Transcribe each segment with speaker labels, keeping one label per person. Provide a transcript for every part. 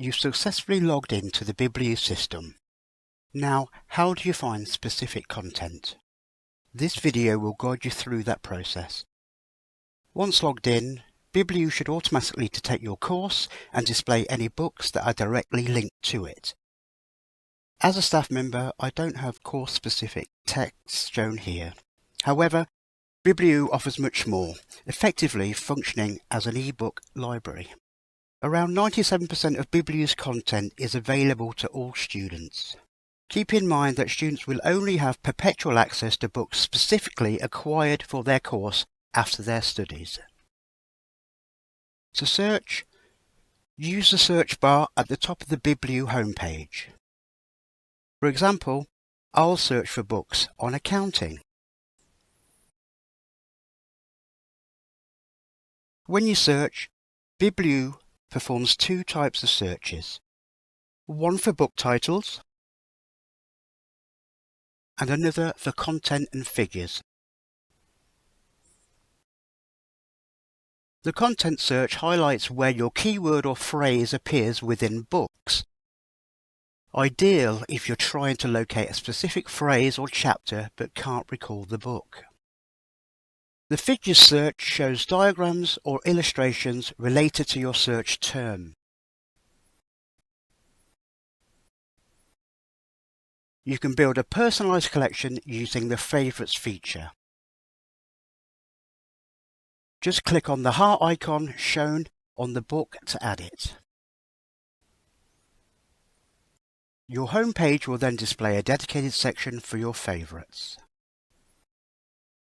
Speaker 1: You've successfully logged into the BibliU system. Now, how do you find specific content? This video will guide you through that process. Once logged in, BibliU should automatically detect your course and display any books that are directly linked to it. As a staff member, I don't have course-specific text shown here. However, BibliU offers much more, effectively functioning as an ebook library. Around 97% of BibliU's content is available to all students. Keep in mind that students will only have perpetual access to books specifically acquired for their course after their studies. To search, use the search bar at the top of the BibliU homepage. For example, I'll search for books on accounting. When you search, BibliU performs two types of searches, one for book titles and another for content and figures. The content search highlights where your keyword or phrase appears within books. Ideal if you're trying to locate a specific phrase or chapter but can't recall the book. The figures search shows diagrams or illustrations related to your search term. You can build a personalized collection using the Favorites feature. Just click on the heart icon shown on the book to add it. Your home page will then display a dedicated section for your favorites.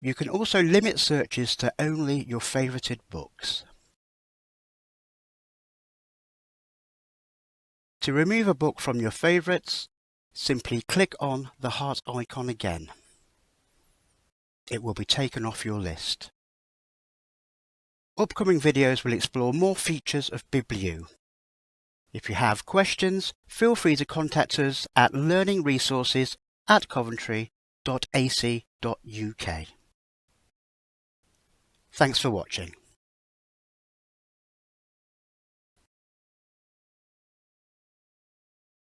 Speaker 1: You can also limit searches to only your favorited books. To remove a book from your favorites, simply click on the heart icon again. It will be taken off your list. Upcoming videos will explore more features of BibliU. If you have questions, feel free to contact us at learningresources@coventry.ac.uk. Thanks for watching.